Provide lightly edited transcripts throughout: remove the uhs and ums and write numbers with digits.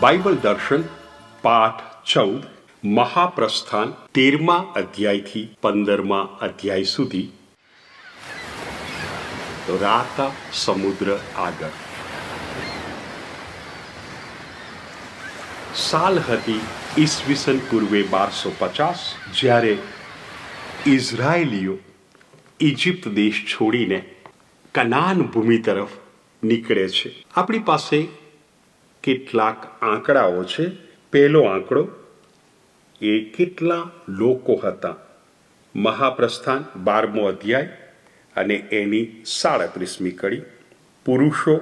Bible દર્શન પાઠ 14 મહાપ્રસ્થાન 13મા અધ્યાયથી 15મા અધ્યાય સુધી. રાતા સમુદ્ર આગળ. સાલ હતી ઈસવીસન પૂર્વે 1250, જ્યારે ઇઝરાયેલીઓ ઇજિપ્ત દેશ છોડીને કનાન ભૂમિ તરફ નીકળે છે. આપણી પાસે કેટલાક આંકડાઓ છે. પહેલો આંકડો એ કેટલા લોકો હતા. મહાપ્રસ્થાન 12મો અધ્યાય અને એની 37મી કડી. પુરુષો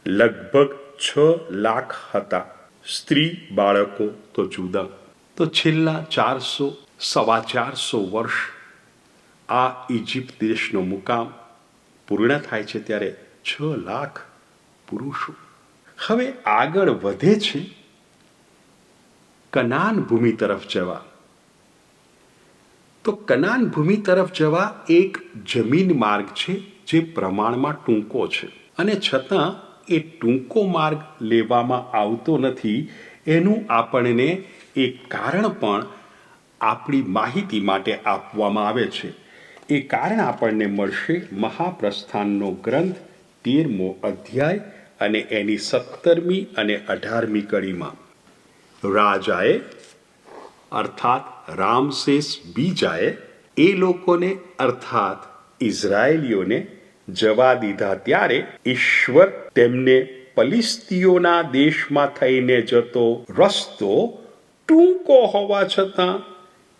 લગભગ 6 લાખ હતા, સ્ત્રી બાળકો તો જુદા. તો છેલ્લા 400-450 વર્ષ આ ઇજિપ્ત દેશનો મુકામ પૂર્ણ થાય છે ત્યારે 6 લાખ પુરુષો. હવે આગળ વધે છે કનાન ભૂમિ તરફ જવા. તો કનાન ભૂમિ તરફ જવા એક જમીન માર્ગ છે જે પ્રમાણમાં ટૂંકો છે, અને છતાં એ ટૂંકો માર્ગ લેવામાં આવતો નથી. એનું આપણને એક કારણ પણ આપણી માહિતી માટે આપવામાં આવે છે. એ કારણ આપણને મળશે મહાપ્રસ્થાનનો ગ્રંથ 13મો અધ્યાય અને એની 17મી અને 18મી કડીમાં. રાજાએ અર્થાત રામસેસ બીજાએ એ લોકોને અર્થાત ઇઝરાયેલીઓને જવા દીધા ત્યારે ઈશ્વર તેમને પલિસ્તીઓના દેશમાં થઈને જતો રસ્તો ટૂંકો હોવા છતાં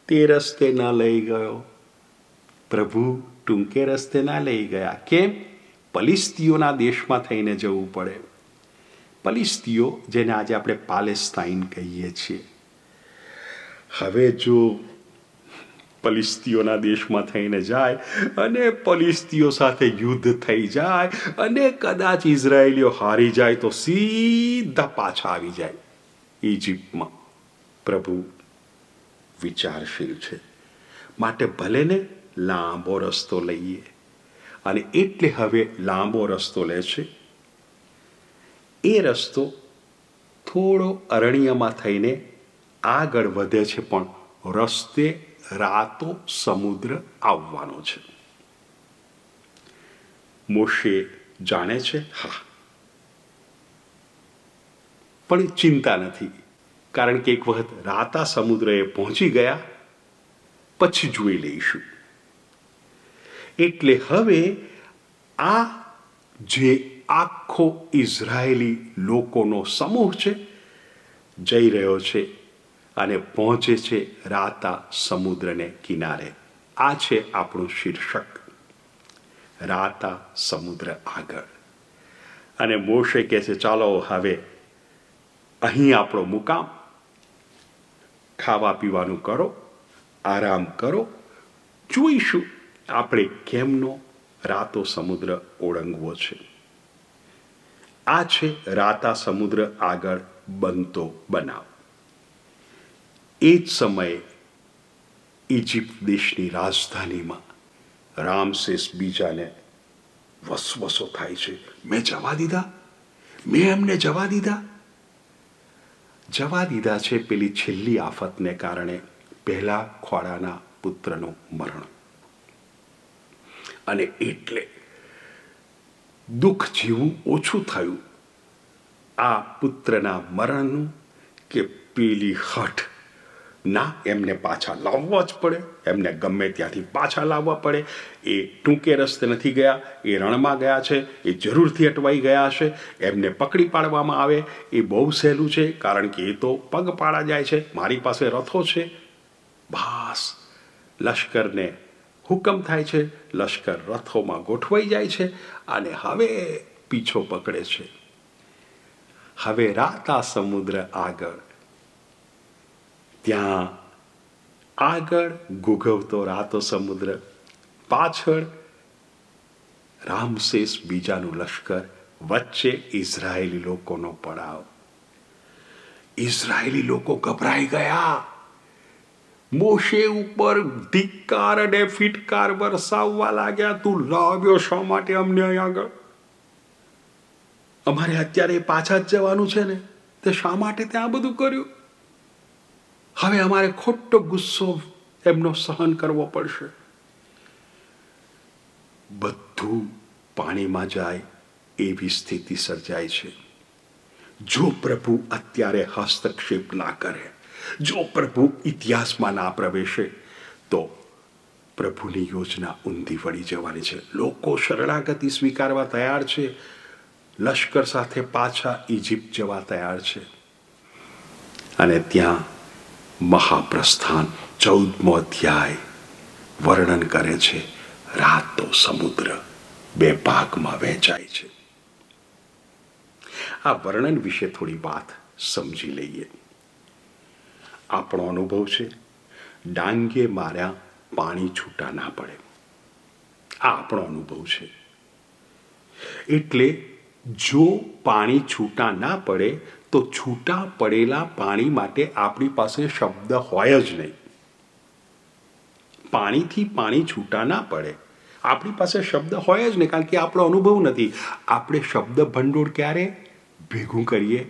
તે રસ્તે ના લઈ ગયો. પ્રભુ ટૂંકે રસ્તે ના લઈ ગયા. કેમ? પલિસ્તીઓના દેશમાં થઈને જવું પડે. પલિસ્તીઓ, જેને આજે આપણે પાલેસ્તાઈન કહીએ છીએ. હવે જો પલિસ્તીઓના દેશમાં થઈને જાય અને પલિસ્તીઓ સાથે યુદ્ધ થઈ જાય અને કદાચ ઇઝરાયેલીઓ હારી જાય તો સીધા પાછા આવી જાય ઇજિપ્તમાં. પ્રભુ વિચારશીલ છે, માટે ભલે ને લાંબો રસ્તો લઈએ. અને એટલે હવે લાંબો રસ્તો લે છે. એ રસ્તો થોડો અરણ્યમાં થઈને આગળ વધે છે, પણ રસ્તે રાતો સમુદ્ર આવવાનો છે. મોશે જાણે છે, હા, પણ ચિંતા નથી, કારણ કે એક વખત રાતા સમુદ્રએ પહોંચી ગયા પછી જોઈ લઈશું. એટલે હવે આ જે આખો ઇઝરાયેલી લોકોનો સમૂહ છે જઈ રહ્યો છે અને પહોંચે છે રાતા સમુદ્રને કિનારે. આ છે આપણું શીર્ષક, રાતા સમુદ્ર આગળ. અને મોશે કહે છે, ચાલો હવે અહીં આપણો મુકામ, ખાવા પીવાનું કરો, આરામ કરો, જોઈશું આપણે કેમનો રાતો સમુદ્ર ઓળંગવો છે. આ છે રાતા સમુદ્ર આગળ બનતો બનાવ. એ જ સમયે ઇજિપ્ત દેશની રાજધાનીમાં રામસેસ બીજાને વસવસો થાય છે. મેં જવા દીધા, મેં એમને જવા દીધા. જવા દીધા છે પેલી છેલ્લી આફતને કારણે, પહેલા ખોડાના પુત્રનું મરણ. અને એટલે દુઃખ જેવું ઓછું થયું આ પુત્રના મરણનું કે પેલી હઠ. ના, એમને પાછા લાવવા જ પડે, એમને ગમે ત્યાંથી પાછા લાવવા પડે. એ ટૂંકે રસ્તે નથી ગયા, એ રણમાં ગયા છે, એ જરૂરથી અટવાઈ ગયા છે. એમને પકડી પાડવામાં આવે એ બહુ સહેલું છે, કારણ કે એ તો પગપાળા જાય છે. મારી પાસે રથો છે. બસ લશ્કરને હુકમ થાય છે, લશ્કર રથોમાં ગોઠવાઈ જાય છે અને હવે પીછો પકડે છે. હવે રાતા સમુદ્ર આગળ, ત્યાં આગળ ઘૂઘવતો રાતો સમુદ્ર, પાછળ રામસેસ બીજાનું લશ્કર, વચ્ચે ઇઝરાયેલી લોકોનો પડાવ. ઇઝરાયેલી લોકો ગભરાઈ ગયા. મોશે ઉપર ધિક્કાર અને ફિટકાર વરસાવવા લાગ્યા. તું લાવ્યો શા માટે અમને અહીં આગળ? અમારે અત્યારે પાછા જ જવાનું છે ને. તે શા માટે ત્યાં બધું કર્યું? હવે અમારે ખોટો ગુસ્સો એમનો સહન કરવો પડશે. બધું પાણીમાં જાય એવી સ્થિતિ સર્જાય છે. જો પ્રભુ અત્યારે હસ્તક્ષેપ ના કરે, જો પ્રભુ ઇતિહાસમાં ના પ્રવેશે, તો પ્રભુની યોજના ઊંધી વળી જવાની છે. લોકો શરણાગતિ સ્વીકારવા તૈયાર છે, લશ્કર સાથે પાછા ઇજિપ્ત જવા તૈયાર છે. અને ત્યાં મહાપ્રસ્થાન 14મો અધ્યાય વર્ણન કરે છે, રાતો સમુદ્ર 2 ભાગમાં વહેંચાય છે. આ વર્ણન વિશે થોડી વાત સમજી લઈએ. આપણો અનુભવ છે, ડાંગે માર્યા પાણી છૂટા ના પડે. આ આપણો અનુભવ છે. એટલે જો પાણી છૂટા ના પડે તો છૂટા પડેલા પાણી માટે આપણી પાસે શબ્દ હોય જ નહીં. પાણીથી પાણી છૂટા ના પડે, આપણી પાસે શબ્દ હોય જ નહીં, કારણ કે આપણો અનુભવ નથી. આપણે શબ્દ ભંડોળ ક્યારે ભેગું કરીએ?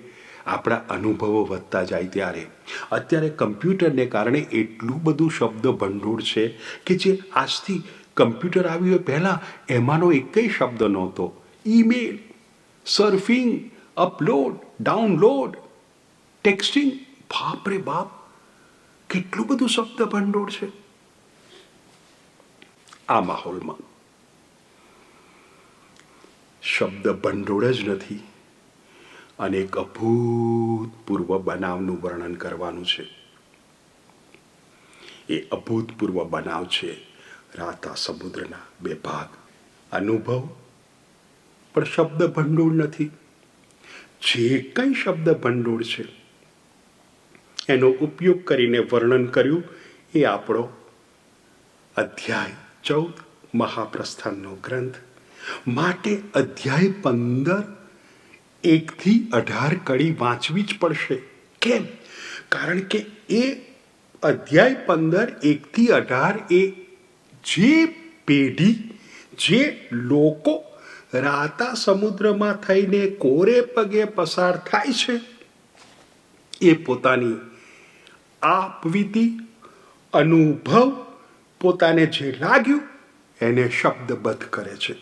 આપણા અનુભવો વધતા જાય ત્યારે. અત્યારે કમ્પ્યુટરને કારણે એટલું બધું શબ્દ ભંડોળ છે કે જે આજથી કમ્પ્યુટર આવ્યું હોય પહેલાં એમાંનો એકેય શબ્દ નહોતો. Email, surfing, upload, download, texting, બાપ રે બાપ, કેટલું બધું શબ્દ ભંડોળ છે. આ માહોલમાં શબ્દ ભંડોળ જ નથી અને એક અભૂતપૂર્વ બનાવનું વર્ણન કરવાનું છે. એ અભૂતપૂર્વ બનાવ છે રાતા સમુદ્રના 2 ભાગ. અનુભવ પણ શબ્દ ભંડોળ નથી. જે કંઈ શબ્દ ભંડોળ છે એનો ઉપયોગ કરીને વર્ણન કર્યું એ આપણો અધ્યાય 14 મહાપ્રસ્થાનનો ગ્રંથ. માટે અધ્યાય 15 1 થી 18 કડી વાંચવી જ પડશે. કેમ? કારણ કે એ અધ્યાય 15 1 થી 18 એ જે પેઢી, જે લોકો રાતા સમુદ્રમાં થઈને કોરે પગે પસાર થાય છે, એ પોતાની આપવીતી, અનુભવ, પોતાને જે લાગ્યું એને શબ્દબદ્ધ કરે છે.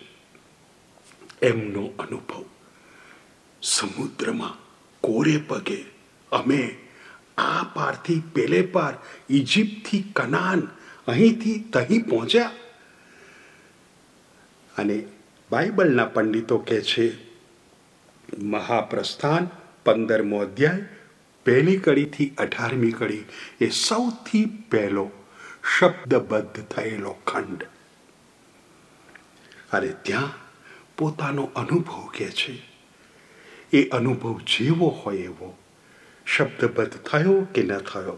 એમનો અનુભવ સમુદ્રમાં કોરે પગે, અમે આ પારથી પેલે પાર, ઇજિપ્તથી કનાન, અહીંથી તહીં પહોંચ્યા. અને બાઇબલના પંડિતો કહે છે, મહાપ્રસ્થાન 15મો અધ્યાય 1લી કડીથી 18મી કડી એ સૌથી પહેલો શબ્દબદ્ધ થયેલો ખંડ. અને ત્યાં પોતાનો અનુભવ કહે છે. એ અનુભવ જેવો હોય એવો શબ્દબદ્ધ થયો કે ન થયો,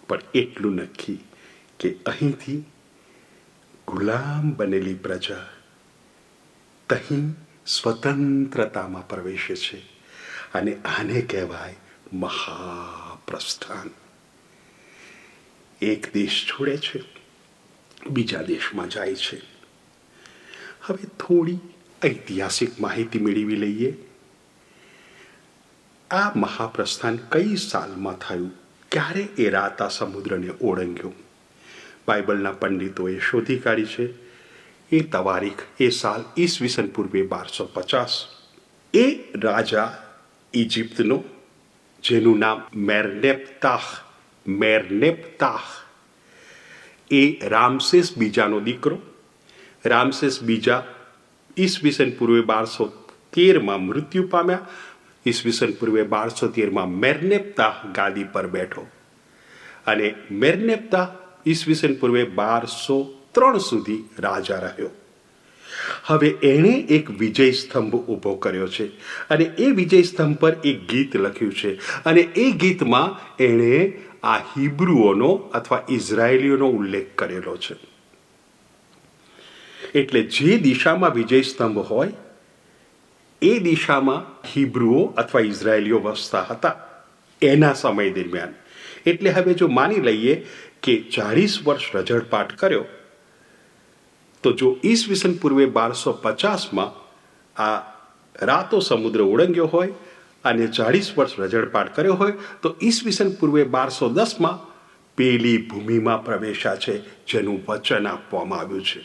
પણ એટલું નક્કી કે અહીંથી ગુલામ બનેલી પ્રજા તહીં સ્વતંત્રતામાં પ્રવેશે છે. અને આને કહેવાય મહાપ્રસ્થાન. એક દેશ છોડે છે, બીજા દેશમાં જાય છે. હવે થોડી ઐતિહાસિક માહિતી મેળવી લઈએ. આ મહાપ્રસ્થાન કઈ સાલમાં થયું, ક્યારે એ રાતા સમુદ્રને ઓળંગ્યો? બાઇબલના પંડિતોએ શોધી કાઢી છે. એ તવારીખ, એ સાલ ઈસવીસન પૂર્વે 1250. એ રાજા ઇજિપ્તનો, જેનું નામ મેરનેપ્તાહ, એ રામસેસ બીજાનો દીકરો. રામસેસ બીજા ઈસવીસન પૂર્વે 1213માં મૃત્યુ પામ્યા. ઈસવીસન પૂર્વે 1213માં મેરનેપ્તાહ ગાદી પર બેઠો અને મેરનેપ્તાહ ઈસવીસન પૂર્વે 1203 સુધી રાજા રહ્યો. હવે એણે એક વિજય સ્તંભ ઊભો કર્યો છે અને એ વિજય સ્તંભ પર એક ગીત લખ્યું છે. અને એ ગીતમાં એણે આ હિબ્રુઓનો અથવા ઇઝરાયેલીઓનો ઉલ્લેખ કરેલો છે. એટલે જે દિશામાં વિજય સ્તંભ હોય એ દિશામાં હિબ્રુઓ અથવા ઇઝરાયેલીઓ વસતા હતા એના સમય દરમિયાન. એટલે હવે જો માની લઈએ કે 40 વર્ષ રજળપાટ કર્યો, તો જો ઈસવીસન પૂર્વે 1250માં આ રાતો સમુદ્ર ઓળંગ્યો હોય અને 40 વર્ષ રજળપાટ કર્યો હોય તો ઈસવીસન પૂર્વે 1210માં પેલી ભૂમિમાં પ્રવેશ્યા છે જેનું વચન આપવામાં આવ્યું છે.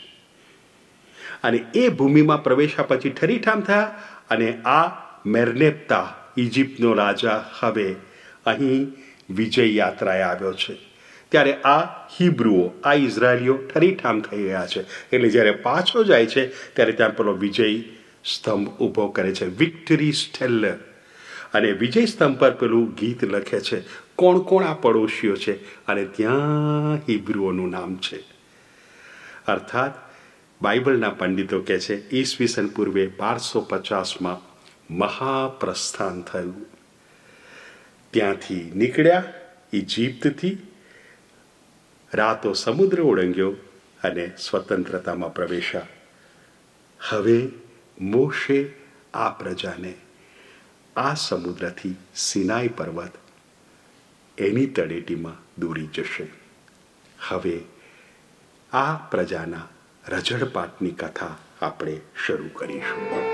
અને એ ભૂમિમાં પ્રવેશ્યા પછી ઠરીઠામ થયા અને આ મેર્નેપ્તા ઇજિપ્તનો રાજા હવે અહીં વિજય યાત્રાએ આવ્યો છે. ત્યારે આ હિબ્રુઓ, આ ઇઝરાયલીઓ ઠરીઠામ થઈ ગયા છે. એટલે જ્યારે પાછો જાય છે ત્યારે ત્યાં પેલો વિજય સ્તંભ ઊભો કરે છે, વિક્ટરી સ્ટેલર. અને વિજય સ્તંભ પર પેલું ગીત લખે છે, કોણ કોણ આ પડોશીઓ છે, અને ત્યાં હિબ્રુઓનું નામ છે. અર્થાત બાઇબલના પંડિતો કહે છે ઈસવીસન પૂર્વે 1250માં મહાપ્રસ્થાન થયું. ત્યાંથી નીકળ્યા ઇજિપ્તથી, રાતો સમુદ્ર ઓળંગ્યો અને સ્વતંત્રતામાં પ્રવેશ્યા. હવે મોશે આ પ્રજાને આ સમુદ્રથી સિનાઈ પર્વત એની તળેટીમાં દોરી જશે. હવે આ પ્રજાના રજળપાટની કથા આપણે શરૂ કરીશું.